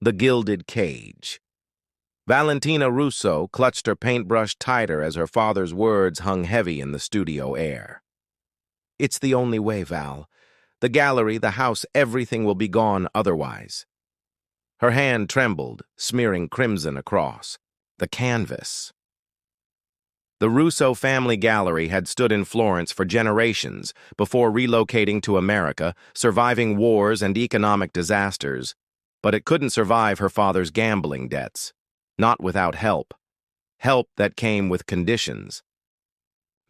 The Gilded Cage. Valentina Russo clutched her paintbrush tighter as her father's words hung heavy in the studio air. It's the only way, Val. The gallery, the house, everything will be gone otherwise. Her hand trembled, smearing crimson across. The canvas. The Russo family gallery had stood in Florence for generations before relocating to America, surviving wars and economic disasters, but it couldn't survive her father's gambling debts. Not without help. Help that came with conditions.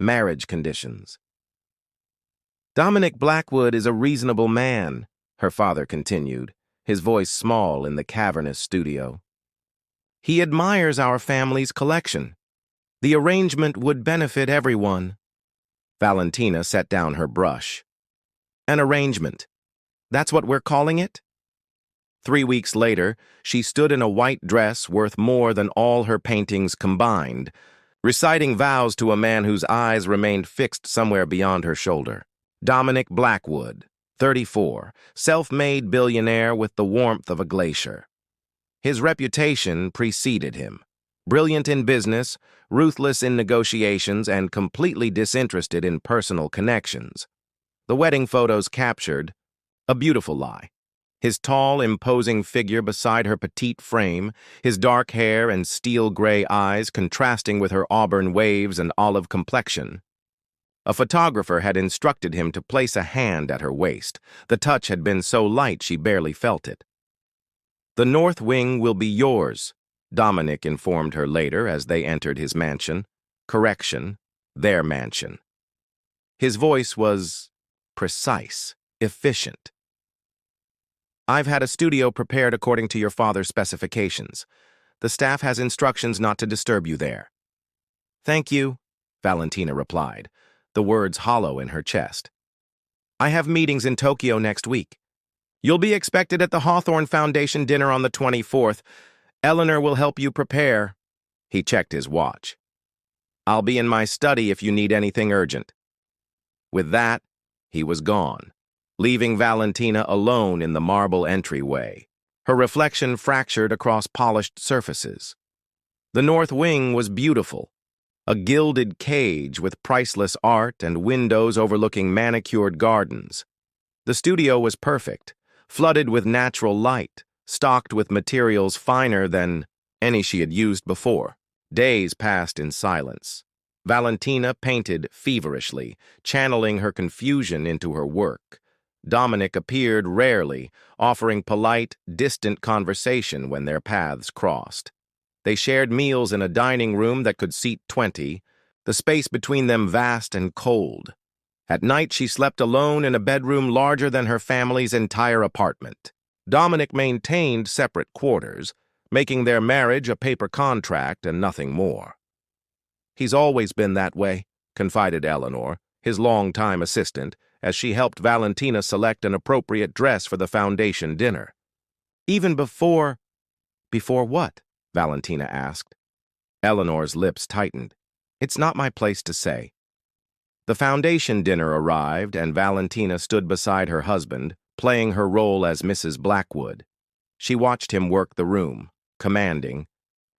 Marriage conditions. Dominic Blackwood is a reasonable man, her father continued, his voice small in the cavernous studio. He admires our family's collection. The arrangement would benefit everyone. Valentina set down her brush. An arrangement. That's what we're calling it? 3 weeks later, she stood in a white dress worth more than all her paintings combined, reciting vows to a man whose eyes remained fixed somewhere beyond her shoulder. Dominic Blackwood, 34, self-made billionaire with the warmth of a glacier. His reputation preceded him. Brilliant in business, ruthless in negotiations, and completely disinterested in personal connections. The wedding photos captured a beautiful lie. His tall, imposing figure beside her petite frame, his dark hair and steel-gray eyes contrasting with her auburn waves and olive complexion. A photographer had instructed him to place a hand at her waist. The touch had been so light she barely felt it. The north wing will be yours, Dominic informed her later as they entered his mansion. Correction, their mansion. His voice was precise, efficient. I've had a studio prepared according to your father's specifications. The staff has instructions not to disturb you there. Thank you, Valentina replied, the words hollow in her chest. I have meetings in Tokyo next week. You'll be expected at the Hawthorne Foundation dinner on the 24th. Eleanor will help you prepare. He checked his watch. I'll be in my study if you need anything urgent. With that, he was gone, leaving Valentina alone in the marble entryway, her reflection fractured across polished surfaces. The north wing was beautiful, a gilded cage with priceless art and windows overlooking manicured gardens. The studio was perfect, flooded with natural light, stocked with materials finer than any she had used before. Days passed in silence. Valentina painted feverishly, channeling her confusion into her work. Dominic appeared rarely, offering polite, distant conversation when their paths crossed. They shared meals in a dining room that could seat 20, the space between them vast and cold. At night, she slept alone in a bedroom larger than her family's entire apartment. Dominic maintained separate quarters, making their marriage a paper contract and nothing more. He's always been that way, confided Eleanor, his longtime assistant, as she helped Valentina select an appropriate dress for the foundation dinner. Even before... Before what? Valentina asked. Eleanor's lips tightened. It's not my place to say. The foundation dinner arrived, and Valentina stood beside her husband, playing her role as Mrs. Blackwood. She watched him work the room, commanding,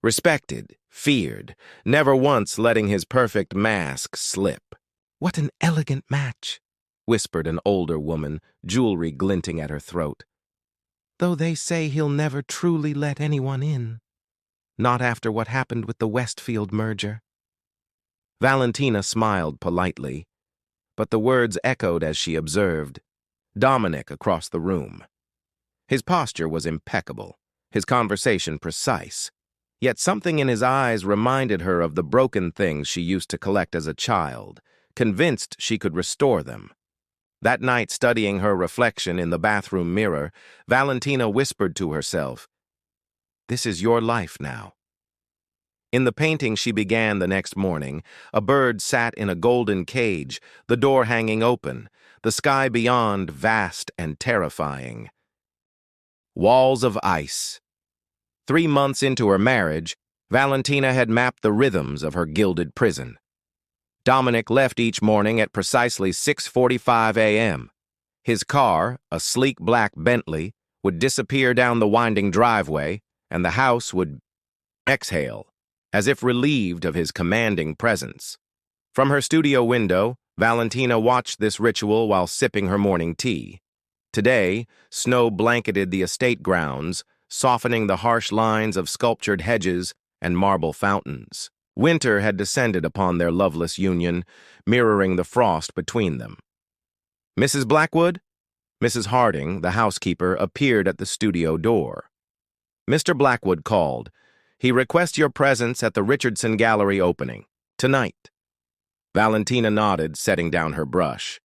respected, feared, never once letting his perfect mask slip. What an elegant match, whispered an older woman, jewelry glinting at her throat. Though they say he'll never truly let anyone in. Not after what happened with the Westfield merger. Valentina smiled politely, but the words echoed as she observed Dominic across the room. His posture was impeccable, his conversation precise, yet something in his eyes reminded her of the broken things she used to collect as a child, convinced she could restore them. That night, studying her reflection in the bathroom mirror, Valentina whispered to herself, "This is your life now." In the painting she began the next morning, a bird sat in a golden cage, the door hanging open, the sky beyond vast and terrifying. Walls of ice. 3 months into her marriage, Valentina had mapped the rhythms of her gilded prison. Dominic left each morning at precisely 6:45 a.m. His car, a sleek black Bentley, would disappear down the winding driveway, and the house would exhale, as if relieved of his commanding presence. From her studio window, Valentina watched this ritual while sipping her morning tea. Today, snow blanketed the estate grounds, softening the harsh lines of sculptured hedges and marble fountains. Winter had descended upon their loveless union, mirroring the frost between them. "Mrs. Blackwood?" Mrs. Harding, the housekeeper, appeared at the studio door. "Mr. Blackwood called. He requests your presence at the Richardson Gallery opening, tonight." Valentina nodded, setting down her brush.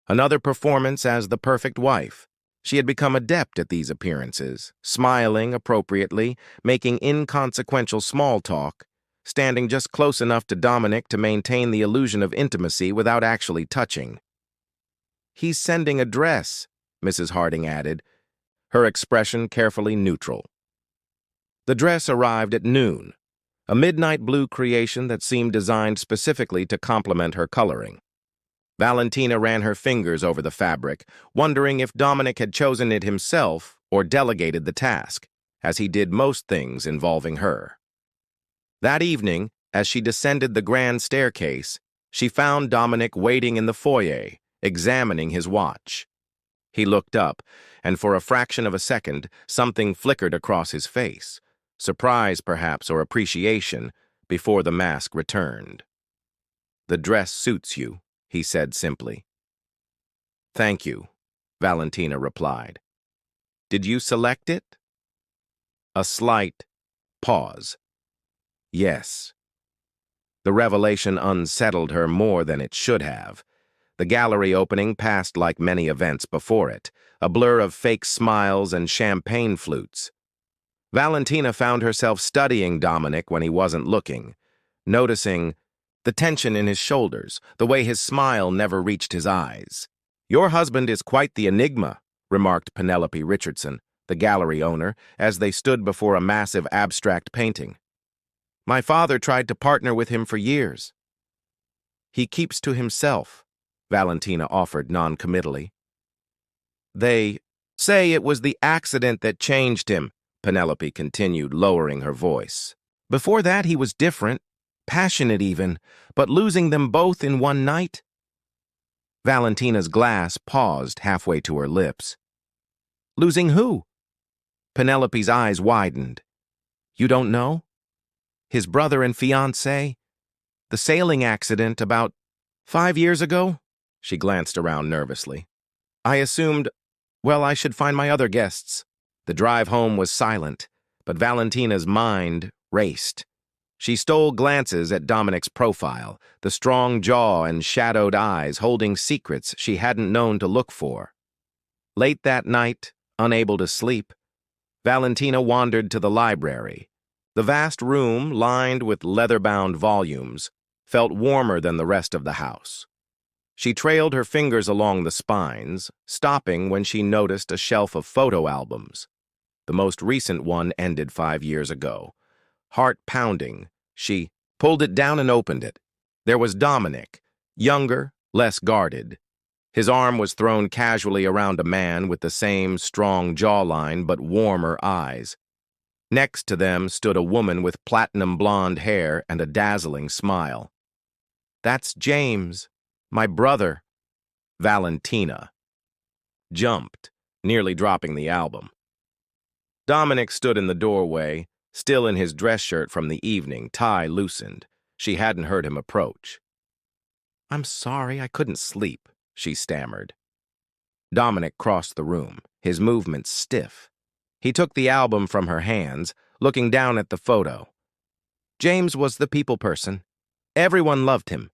Another performance as the perfect wife. She had become adept at these appearances, smiling appropriately, making inconsequential small talk, standing just close enough to Dominic to maintain the illusion of intimacy without actually touching. "He's sending a dress," Mrs. Harding added, her expression carefully neutral. The dress arrived at noon, a midnight blue creation that seemed designed specifically to complement her coloring. Valentina ran her fingers over the fabric, wondering if Dominic had chosen it himself or delegated the task, as he did most things involving her. That evening, as she descended the grand staircase, she found Dominic waiting in the foyer, examining his watch. He looked up, and for a fraction of a second, something flickered across his face. Surprise, perhaps, or appreciation, before the mask returned. "The dress suits you," he said simply. "Thank you," Valentina replied. "Did you select it?" A slight pause. "Yes." The revelation unsettled her more than it should have. The gallery opening passed like many events before it, a blur of fake smiles and champagne flutes. Valentina found herself studying Dominic when he wasn't looking, noticing the tension in his shoulders, the way his smile never reached his eyes. "Your husband is quite the enigma," remarked Penelope Richardson, the gallery owner, as they stood before a massive abstract painting. "My father tried to partner with him for years." "He keeps to himself," Valentina offered non-committally. "They say it was the accident that changed him," Penelope continued, lowering her voice. "Before that, he was different, passionate even, but losing them both in one night?" Valentina's glass paused halfway to her lips. "Losing who?" Penelope's eyes widened. "You don't know? His brother and fiancé? The sailing accident about 5 years ago?" She glanced around nervously. "I assumed, well, I should find my other guests." The drive home was silent, but Valentina's mind raced. She stole glances at Dominic's profile, the strong jaw and shadowed eyes holding secrets she hadn't known to look for. Late that night, unable to sleep, Valentina wandered to the library. The vast room, lined with leather-bound volumes, felt warmer than the rest of the house. She trailed her fingers along the spines, stopping when she noticed a shelf of photo albums. The most recent one ended 5 years ago. Heart pounding, she pulled it down and opened it. There was Dominic, younger, less guarded. His arm was thrown casually around a man with the same strong jawline but warmer eyes. Next to them stood a woman with platinum blonde hair and a dazzling smile. "That's James, my brother." Valentina jumped, nearly dropping the album. Dominic stood in the doorway, still in his dress shirt from the evening, tie loosened. She hadn't heard him approach. "I'm sorry, I couldn't sleep," she stammered. Dominic crossed the room, his movements stiff. He took the album from her hands, looking down at the photo. "James was the people person. Everyone loved him."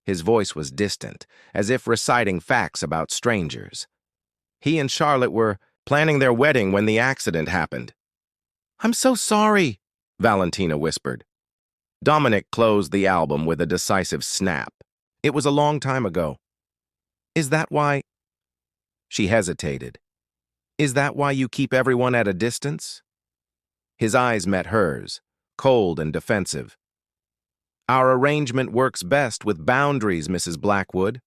His voice was distant, as if reciting facts about strangers. "He and Charlotte were planning their wedding when the accident happened." "I'm so sorry," Valentina whispered. Dominic closed the album with a decisive snap. "It was a long time ago." "Is that why—" She hesitated. "Is that why you keep everyone at a distance?" His eyes met hers, cold and defensive. "Our arrangement works best with boundaries, Mrs. Blackwood.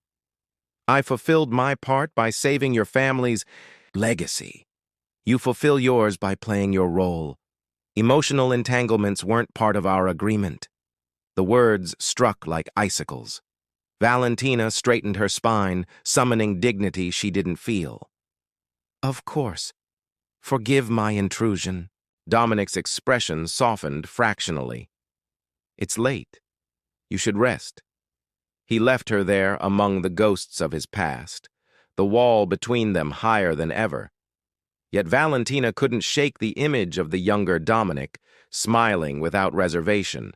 I fulfilled my part by saving your family's legacy. You fulfill yours by playing your role. Emotional entanglements weren't part of our agreement. The words struck like icicles. Valentina straightened her spine, summoning dignity she didn't feel. Of course. Forgive my intrusion. Dominic's expression softened fractionally. It's late. You should rest. He left her there among the ghosts of his past, the wall between them higher than ever. Yet Valentina couldn't shake the image of the younger Dominic, smiling without reservation.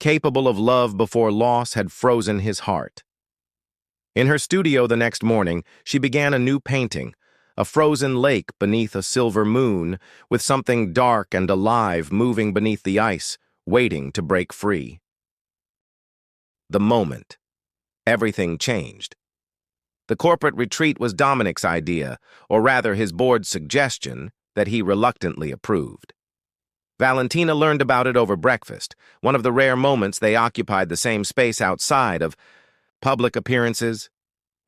Capable of love before loss had frozen his heart. In her studio the next morning, she began a new painting, a frozen lake beneath a silver moon, with something dark and alive moving beneath the ice, waiting to break free. The moment. Everything changed. The corporate retreat was Dominic's idea, or rather his board's suggestion, that he reluctantly approved. Valentina learned about it over breakfast, one of the rare moments they occupied the same space outside of public appearances.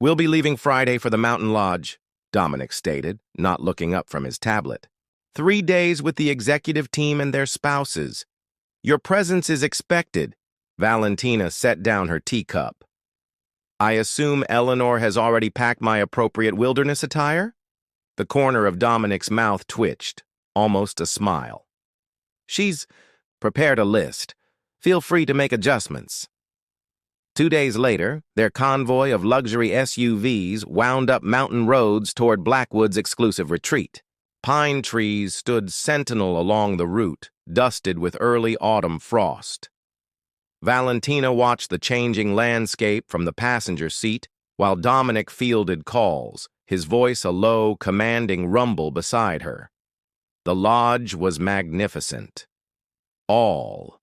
We'll be leaving Friday for the mountain lodge, Dominic stated, not looking up from his tablet. 3 days with the executive team and their spouses. Your presence is expected. Valentina set down her teacup. I assume Eleanor has already packed my appropriate wilderness attire? The corner of Dominic's mouth twitched, almost a smile. She's prepared a list. Feel free to make adjustments. 2 days later, their convoy of luxury SUVs wound up mountain roads toward Blackwood's exclusive retreat. Pine trees stood sentinel along the route, dusted with early autumn frost. Valentina watched the changing landscape from the passenger seat, while Dominic fielded calls, his voice a low, commanding rumble beside her. The lodge was magnificent. All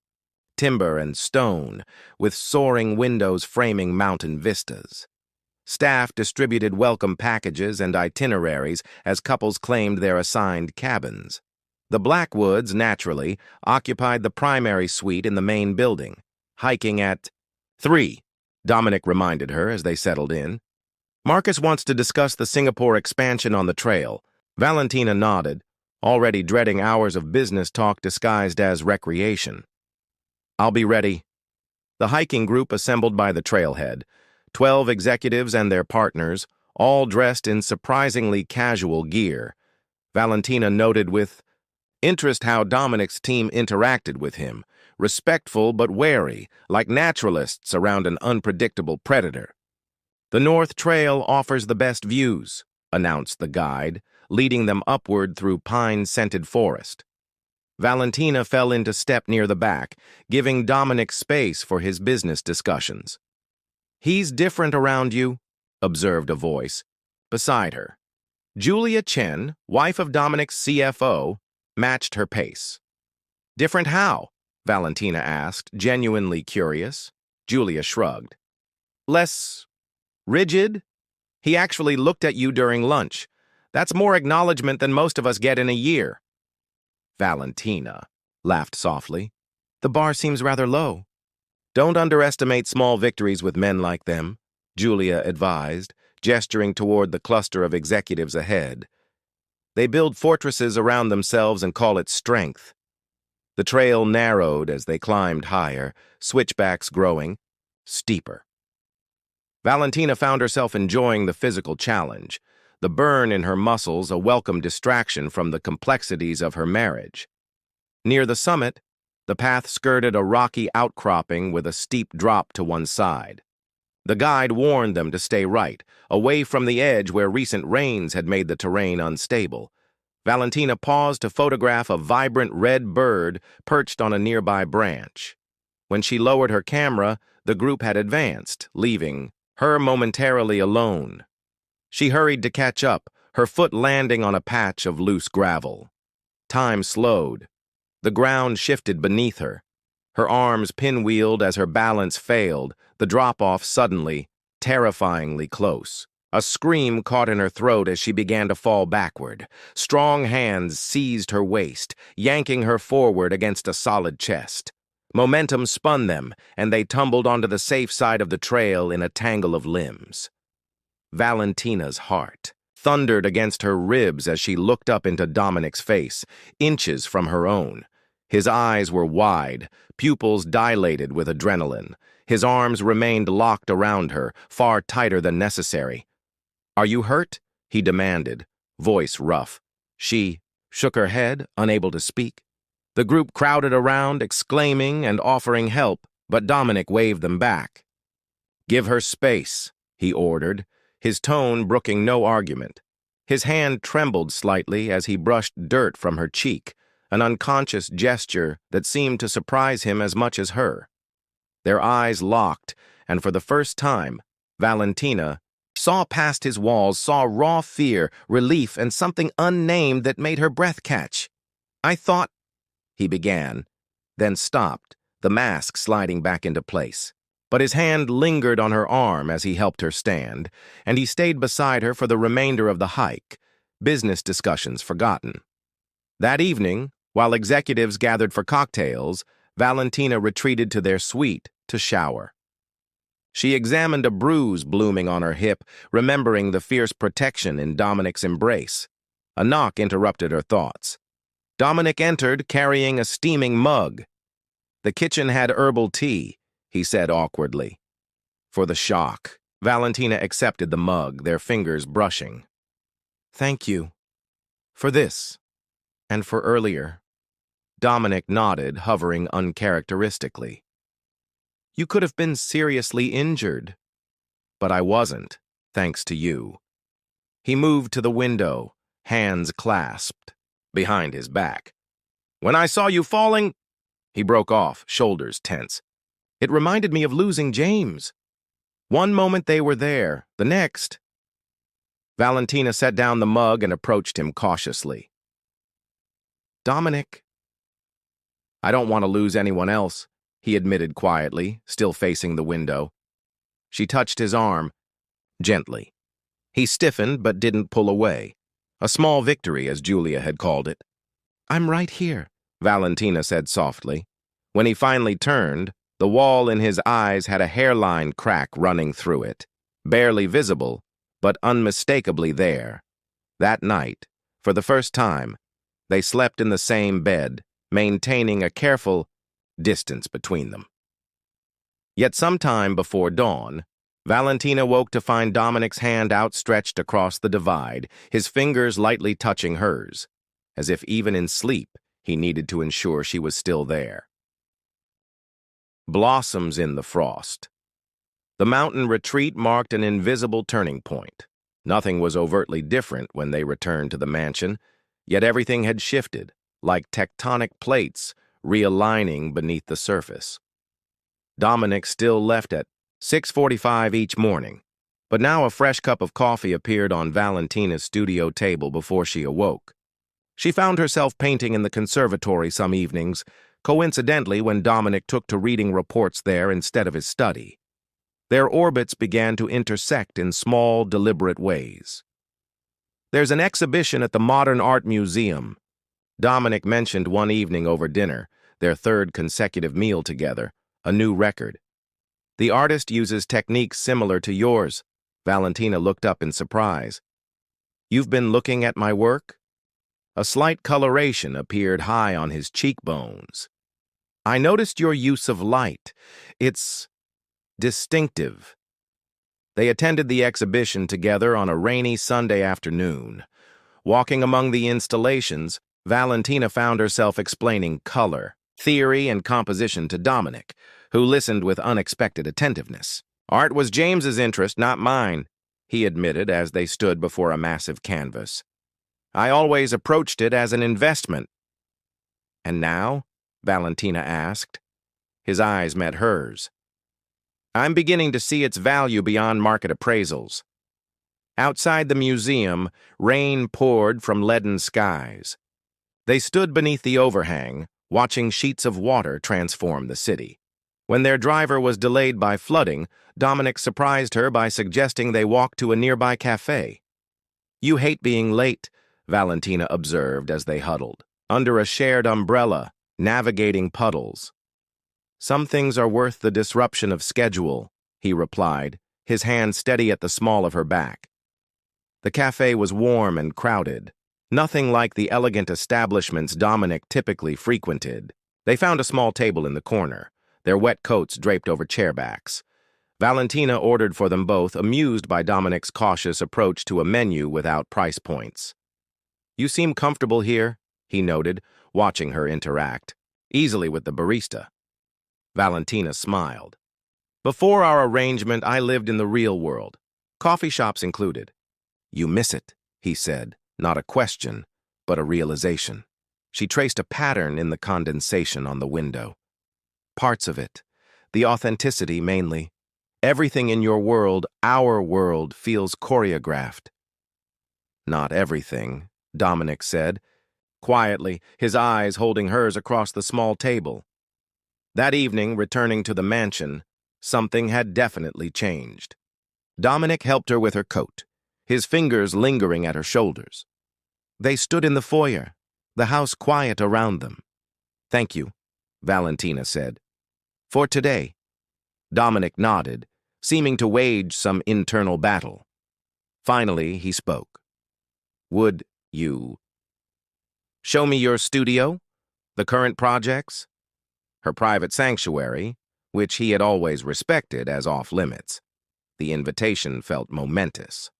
timber and stone, with soaring windows framing mountain vistas. Staff distributed welcome packages and itineraries as couples claimed their assigned cabins. The Blackwoods, naturally, occupied the primary suite in the main building, hiking at 3, Dominic reminded her as they settled in. Marcus wants to discuss the Singapore expansion on the trail. Valentina nodded, already dreading hours of business talk disguised as recreation. I'll be ready. The hiking group assembled by the trailhead, 12 executives and their partners, all dressed in surprisingly casual gear. Valentina noted with interest how Dominic's team interacted with him, respectful but wary, like naturalists around an unpredictable predator. The North Trail offers the best views, announced the guide, leading them upward through pine-scented forest. Valentina fell into step near the back, giving Dominic space for his business discussions. He's different around you, observed a voice beside her. Julia Chen, wife of Dominic's CFO, matched her pace. Different how? Valentina asked, genuinely curious. Julia shrugged. Less rigid? He actually looked at you during lunch. That's more acknowledgement than most of us get in a year. Valentina laughed softly. The bar seems rather low. Don't underestimate small victories with men like them, Julia advised, gesturing toward the cluster of executives ahead. They build fortresses around themselves and call it strength. The trail narrowed as they climbed higher, switchbacks growing steeper. Valentina found herself enjoying the physical challenge, the burn in her muscles a welcome distraction from the complexities of her marriage. Near the summit, the path skirted a rocky outcropping with a steep drop to one side. The guide warned them to stay right, away from the edge where recent rains had made the terrain unstable. Valentina paused to photograph a vibrant red bird perched on a nearby branch. When she lowered her camera, the group had advanced, leaving her momentarily alone. She hurried to catch up, her foot landing on a patch of loose gravel. Time slowed. The ground shifted beneath her. Her arms pinwheeled as her balance failed, the drop-off suddenly, terrifyingly close. A scream caught in her throat as she began to fall backward. Strong hands seized her waist, yanking her forward against a solid chest. Momentum spun them, and they tumbled onto the safe side of the trail in a tangle of limbs. Valentina's heart thundered against her ribs as she looked up into Dominic's face, inches from her own. His eyes were wide, pupils dilated with adrenaline. His arms remained locked around her, far tighter than necessary. "Are you hurt?" he demanded, voice rough. She shook her head, unable to speak. The group crowded around, exclaiming and offering help, but Dominic waved them back. "Give her space," he ordered, his tone brooking no argument. His hand trembled slightly as he brushed dirt from her cheek, an unconscious gesture that seemed to surprise him as much as her. Their eyes locked, and for the first time, Valentina saw past his walls, saw raw fear, relief, and something unnamed that made her breath catch. "I thought," he began, then stopped, the mask sliding back into place. But his hand lingered on her arm as he helped her stand, and he stayed beside her for the remainder of the hike, business discussions forgotten. That evening, while executives gathered for cocktails, Valentina retreated to their suite to shower. She examined a bruise blooming on her hip, remembering the fierce protection in Dominic's embrace. A knock interrupted her thoughts. Dominic entered carrying a steaming mug. "The kitchen had herbal tea," he said awkwardly. For the shock, Valentina accepted the mug, their fingers brushing. "Thank you. For this, and for earlier." Dominic nodded, hovering uncharacteristically. "You could have been seriously injured, but I wasn't, thanks to you." He moved to the window, hands clasped, behind his back. "When I saw you falling—" He broke off, shoulders tense. "It reminded me of losing James. One moment they were there, the next—" Valentina set down the mug and approached him cautiously. "Dominic." "I don't want to lose anyone else," he admitted quietly, still facing the window. She touched his arm, gently. He stiffened but didn't pull away. A small victory, as Julia had called it. "I'm right here," Valentina said softly. When he finally turned, the wall in his eyes had a hairline crack running through it, barely visible, but unmistakably there. That night, for the first time, they slept in the same bed, maintaining a careful distance between them. Yet sometime before dawn, Valentina woke to find Dominic's hand outstretched across the divide, his fingers lightly touching hers, as if even in sleep he needed to ensure she was still there. Blossoms in the frost. The mountain retreat marked an invisible turning point. Nothing was overtly different when they returned to the mansion, yet everything had shifted, like tectonic plates realigning beneath the surface. Dominic still left at 6:45 each morning, but now a fresh cup of coffee appeared on Valentina's studio table before she awoke. She found herself painting in the conservatory some evenings, coincidentally when Dominic took to reading reports there instead of his study. Their orbits began to intersect in small, deliberate ways. "There's an exhibition at the Modern Art Museum," Dominic mentioned one evening over dinner, their third consecutive meal together, a new record. "The artist uses techniques similar to yours." Valentina looked up in surprise. "You've been looking at my work?" A slight coloration appeared high on his cheekbones. "I noticed your use of light. It's distinctive." They attended the exhibition together on a rainy Sunday afternoon. Walking among the installations, Valentina found herself explaining color, theory, and composition to Dominic, who listened with unexpected attentiveness. "Art was James's interest, not mine," he admitted as they stood before a massive canvas. "I always approached it as an investment." "And now?" Valentina asked. His eyes met hers. "I'm beginning to see its value beyond market appraisals." Outside the museum, rain poured from leaden skies. They stood beneath the overhang, watching sheets of water transform the city. When their driver was delayed by flooding, Dominic surprised her by suggesting they walk to a nearby cafe. "You hate being late," Valentina observed as they huddled, under a shared umbrella, navigating puddles. "Some things are worth the disruption of schedule," he replied, his hand steady at the small of her back. The cafe was warm and crowded, nothing like the elegant establishments Dominic typically frequented. They found a small table in the corner, their wet coats draped over chairbacks. Valentina ordered for them both, amused by Dominic's cautious approach to a menu without price points. "You seem comfortable here," he noted, watching her interact, easily with the barista. Valentina smiled. "Before our arrangement, I lived in the real world, coffee shops included." "You miss it," he said, not a question, but a realization. She traced a pattern in the condensation on the window. "Parts of it. The authenticity, mainly. Everything in your world, our world, feels choreographed." "Not everything," Dominic said, quietly, his eyes holding hers across the small table. That evening, returning to the mansion, something had definitely changed. Dominic helped her with her coat, his fingers lingering at her shoulders. They stood in the foyer, the house quiet around them. "Thank you," Valentina said. "For today." Dominic nodded, seeming to wage some internal battle. Finally, he spoke. "Would you show me your studio? The current projects?" Her private sanctuary, which he had always respected as off-limits. The invitation felt momentous.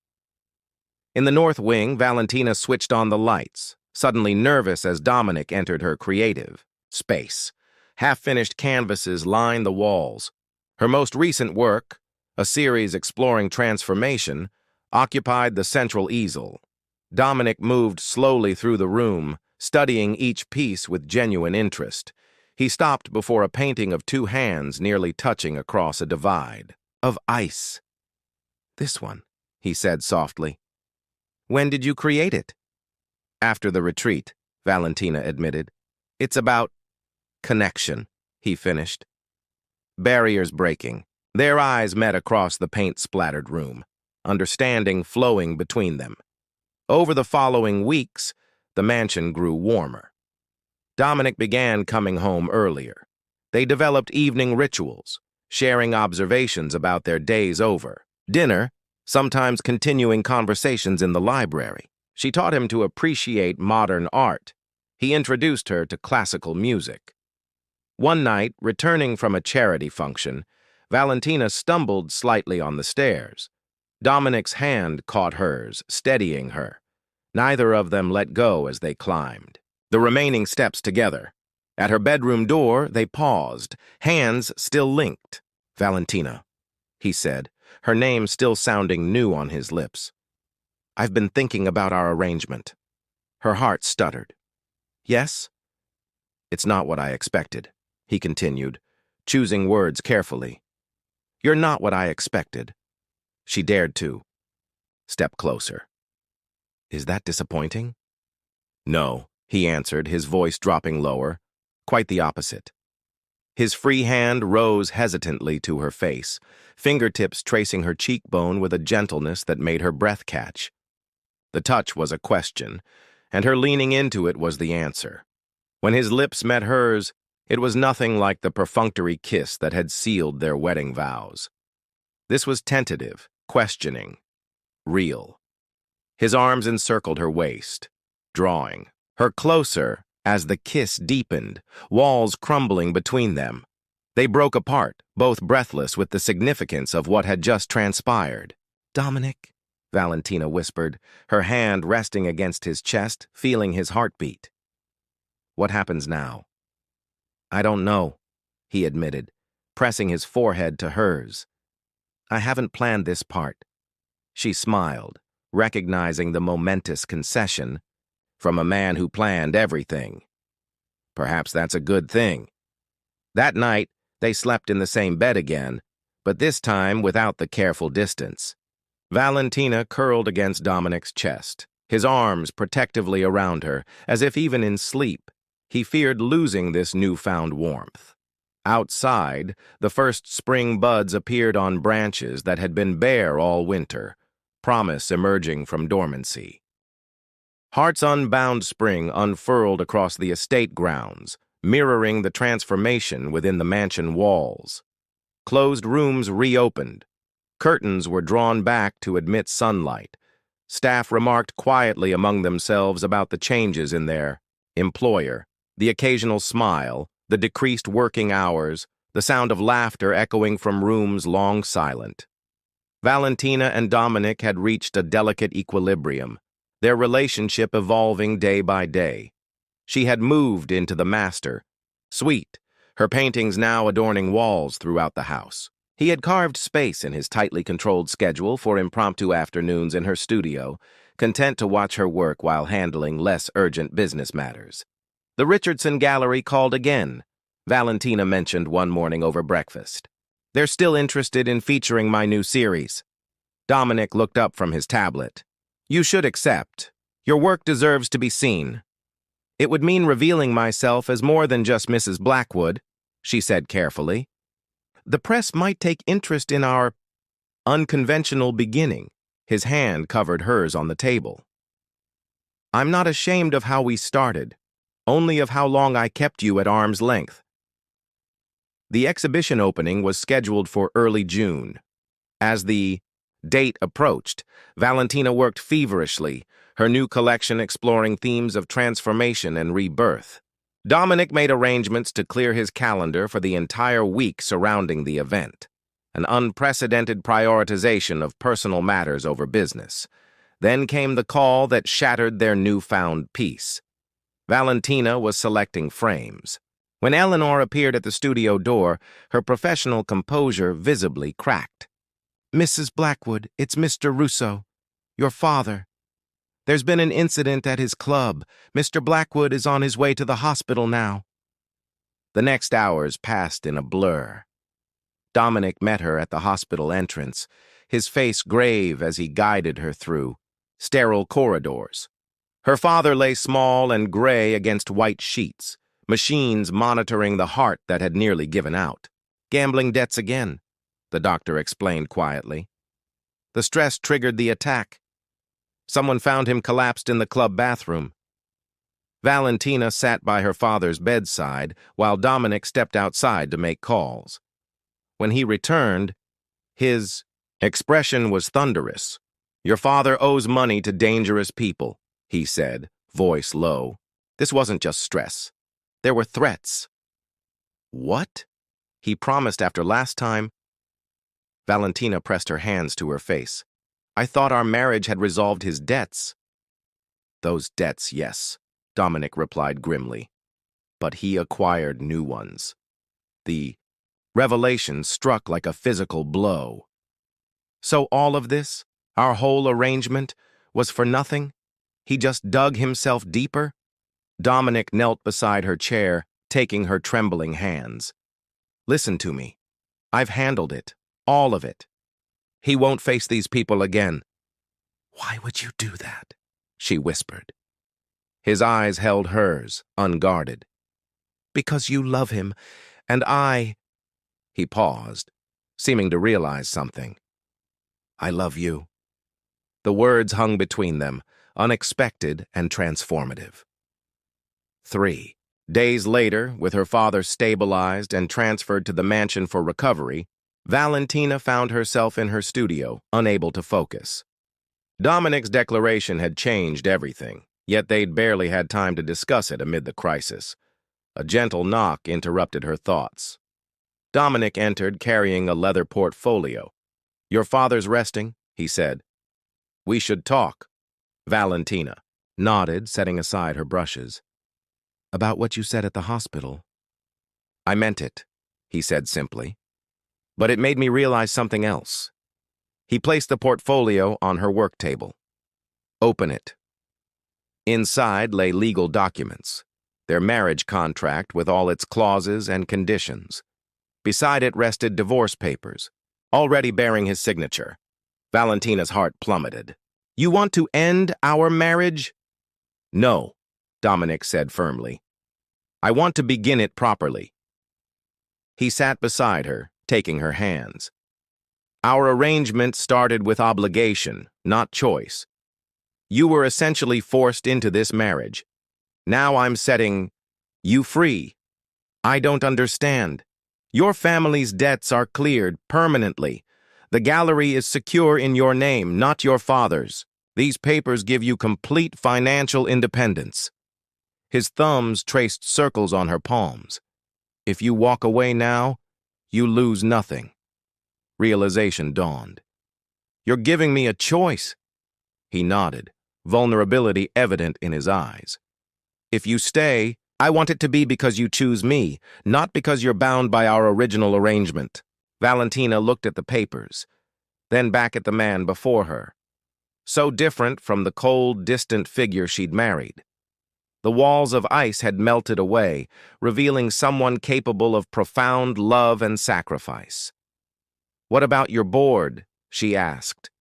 In the north wing, Valentina switched on the lights, suddenly nervous as Dominic entered her creative space. Half-finished canvases lined the walls. Her most recent work, a series exploring transformation, occupied the central easel. Dominic moved slowly through the room, studying each piece with genuine interest. He stopped before a painting of two hands nearly touching across a divide. Of ice. "This one," he said softly. "When did you create it?" "After the retreat," Valentina admitted. "It's about connection," he finished. Barriers breaking. Their eyes met across the paint-splattered room, understanding flowing between them. Over the following weeks, the mansion grew warmer. Dominic began coming home earlier. They developed evening rituals, sharing observations about their days over. Dinner, sometimes continuing conversations in the library. She taught him to appreciate modern art. He introduced her to classical music. One night, returning from a charity function, Valentina stumbled slightly on the stairs. Dominic's hand caught hers, steadying her. Neither of them let go as they climbed the remaining steps together. At her bedroom door, they paused, hands still linked. "Valentina," he said, her name still sounding new on his lips. "I've been thinking about our arrangement." Her heart stuttered. "Yes?" "It's not what I expected," he continued, choosing words carefully. "You're not what I expected." She dared to step closer. "Is that disappointing?" "No," he answered, his voice dropping lower. "Quite the opposite." His free hand rose hesitantly to her face, fingertips tracing her cheekbone with a gentleness that made her breath catch. The touch was a question, and her leaning into it was the answer. When his lips met hers, it was nothing like the perfunctory kiss that had sealed their wedding vows. This was tentative, questioning, real. His arms encircled her waist, drawing her closer as the kiss deepened, walls crumbling between them. They broke apart, both breathless with the significance of what had just transpired. "Dominic," Valentina whispered, her hand resting against his chest, feeling his heartbeat. "What happens now?" "I don't know," he admitted, pressing his forehead to hers. "I haven't planned this part." She smiled, recognizing the momentous concession from a man who planned everything. Perhaps that's a good thing. That night, they slept in the same bed again, but this time without the careful distance. Valentina curled against Dominic's chest, his arms protectively around her, as if even in sleep, he feared losing this newfound warmth. Outside, the first spring buds appeared on branches that had been bare all winter, promise emerging from dormancy. Heart's unbound spring unfurled across the estate grounds, mirroring the transformation within the mansion walls. Closed rooms reopened. Curtains were drawn back to admit sunlight. Staff remarked quietly among themselves about the changes in their employer, the occasional smile, the decreased working hours, the sound of laughter echoing from rooms long silent. Valentina and Dominic had reached a delicate equilibrium, their relationship evolving day by day. She had moved into the master suite, her paintings now adorning walls throughout the house. He had carved space in his tightly controlled schedule for impromptu afternoons in her studio, content to watch her work while handling less urgent business matters. The Richardson Gallery called again, Valentina mentioned one morning over breakfast. They're still interested in featuring my new series. Dominic looked up from his tablet. You should accept. Your work deserves to be seen. It would mean revealing myself as more than just Mrs. Blackwood, she said carefully. The press might take interest in our unconventional beginning. His hand covered hers on the table. I'm not ashamed of how we started, only of how long I kept you at arm's length. The exhibition opening was scheduled for early June. As the date approached, Valentina worked feverishly, her new collection exploring themes of transformation and rebirth. Dominic made arrangements to clear his calendar for the entire week surrounding the event, an unprecedented prioritization of personal matters over business. Then came the call that shattered their newfound peace. Valentina was selecting frames. When Eleanor appeared at the studio door, her professional composure visibly cracked. Mrs. Blackwood, it's Mr. Russo, your father. There's been an incident at his club. Mr. Blackwood is on his way to the hospital now. The next hours passed in a blur. Dominic met her at the hospital entrance, his face grave as he guided her through sterile corridors. Her father lay small and gray against white sheets, machines monitoring the heart that had nearly given out. Gambling debts again, the doctor explained quietly. The stress triggered the attack. Someone found him collapsed in the club bathroom. Valentina sat by her father's bedside while Dominic stepped outside to make calls. When he returned, his expression was thunderous. Your father owes money to dangerous people, he said, voice low. This wasn't just stress. There were threats. What? He promised after last time. Valentina pressed her hands to her face. I thought our marriage had resolved his debts. Those debts, yes, Dominic replied grimly. But he acquired new ones. The revelation struck like a physical blow. So all of this, our whole arrangement, was for nothing? He just dug himself deeper? Dominic knelt beside her chair, taking her trembling hands. Listen to me. I've handled it, all of it. He won't face these people again. Why would you do that? She whispered. His eyes held hers, unguarded. Because you love him, and I... He paused, seeming to realize something. I love you. The words hung between them, unexpected and transformative. 3 days later, with her father stabilized and transferred to the mansion for recovery, Valentina found herself in her studio, unable to focus. Dominic's declaration had changed everything, yet they'd barely had time to discuss it amid the crisis. A gentle knock interrupted her thoughts. Dominic entered carrying a leather portfolio. Your father's resting, he said. We should talk. Valentina nodded, setting aside her brushes. About what you said at the hospital. I meant it, he said simply. But it made me realize something else. He placed the portfolio on her work table. Open it. Inside lay legal documents, their marriage contract with all its clauses and conditions. Beside it rested divorce papers, already bearing his signature. Valentina's heart plummeted. You want to end our marriage? No, Dominic said firmly. I want to begin it properly. He sat beside her, taking her hands. Our arrangement started with obligation, not choice. You were essentially forced into this marriage. Now I'm setting you free. I don't understand. Your family's debts are cleared permanently. The gallery is secure in your name, not your father's. These papers give you complete financial independence. His thumbs traced circles on her palms. If you walk away now, you lose nothing. Realization dawned. You're giving me a choice. He nodded, vulnerability evident in his eyes. If you stay, I want it to be because you choose me, not because you're bound by our original arrangement. Valentina looked at the papers, then back at the man before her. So different from the cold, distant figure she'd married. The walls of ice had melted away, revealing someone capable of profound love and sacrifice. "What about your board?" she asked.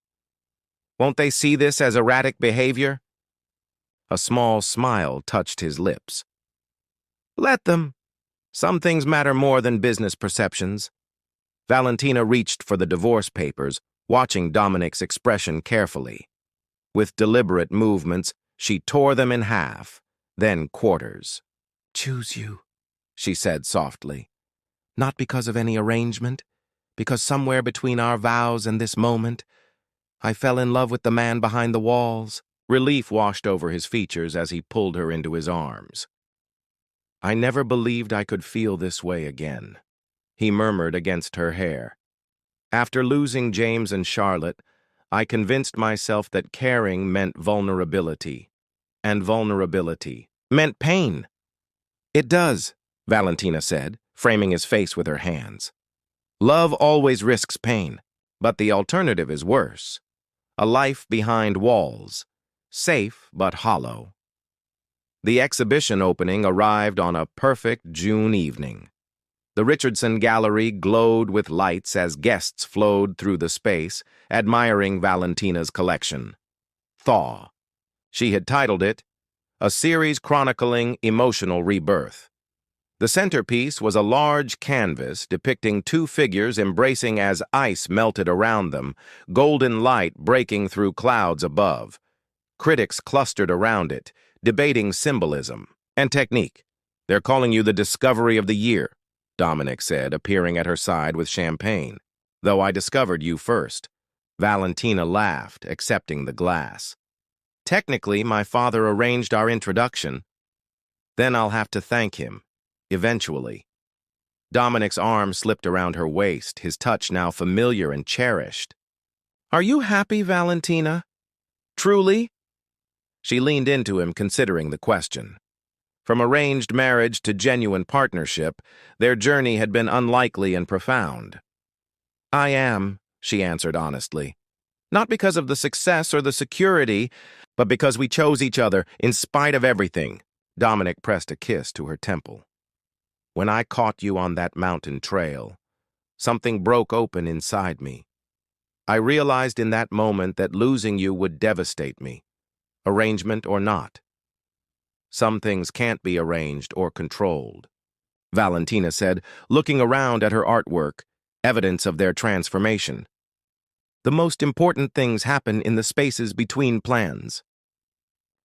"Won't they see this as erratic behavior?" A small smile touched his lips. "Let them. Some things matter more than business perceptions." Valentina reached for the divorce papers, watching Dominic's expression carefully. With deliberate movements, she tore them in half, then quarters. "Choose you," she said softly. "Not because of any arrangement, because somewhere between our vows and this moment, I fell in love with the man behind the walls." Relief washed over his features as he pulled her into his arms. "I never believed I could feel this way again," he murmured against her hair. "After losing James and Charlotte, I convinced myself that caring meant vulnerability, and vulnerability meant pain." "It does," Valentina said, framing his face with her hands. "Love always risks pain, but the alternative is worse. A life behind walls, safe but hollow." The exhibition opening arrived on a perfect June evening. The Richardson Gallery glowed with lights as guests flowed through the space, admiring Valentina's collection. Thaw. She had titled it, "A Series Chronicling Emotional Rebirth." The centerpiece was a large canvas depicting two figures embracing as ice melted around them, golden light breaking through clouds above. Critics clustered around it, debating symbolism and technique. "They're calling you the discovery of the year," Dominic said, appearing at her side with champagne. "Though I discovered you first." Valentina laughed, accepting the glass. "Technically, my father arranged our introduction. Then I'll have to thank him, eventually." Dominic's arm slipped around her waist, his touch now familiar and cherished. "Are you happy, Valentina? Truly?" She leaned into him, considering the question. From arranged marriage to genuine partnership, their journey had been unlikely and profound. "I am," she answered honestly. "Not because of the success or the security, but because we chose each other in spite of everything." Dominic pressed a kiss to her temple. "When I caught you on that mountain trail, something broke open inside me. I realized in that moment that losing you would devastate me, arrangement or not. Some things can't be arranged or controlled," Valentina said, looking around at her artwork, evidence of their transformation. "The most important things happen in the spaces between plans."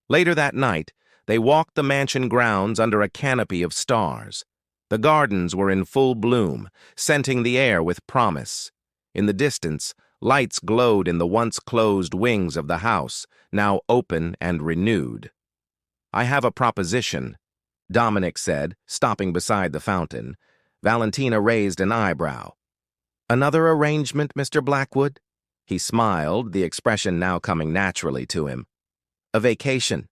Later that night, they walked the mansion grounds under a canopy of stars. The gardens were in full bloom, scenting the air with promise. In the distance, lights glowed in the once closed wings of the house, now open and renewed. "I have a proposition," Dominic said, stopping beside the fountain. Valentina raised an eyebrow. "Another arrangement, Mr. Blackwood?" He smiled, the expression now coming naturally to him. "A vacation.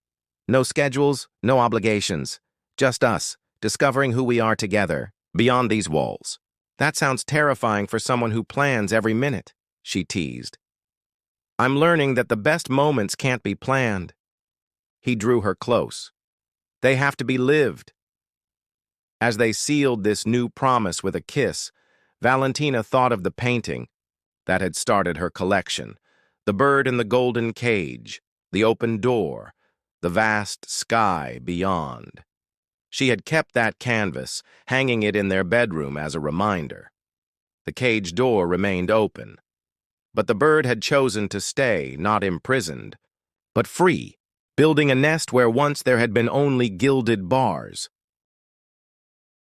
No schedules, no obligations. Just us, discovering who we are together, beyond these walls." "That sounds terrifying for someone who plans every minute," she teased. "I'm learning that the best moments can't be planned." He drew her close. "They have to be lived." As they sealed this new promise with a kiss, Valentina thought of the painting that had started her collection, the bird in the golden cage, the open door, the vast sky beyond. She had kept that canvas, hanging it in their bedroom as a reminder. The cage door remained open, but the bird had chosen to stay, not imprisoned, but free, building a nest where once there had been only gilded bars.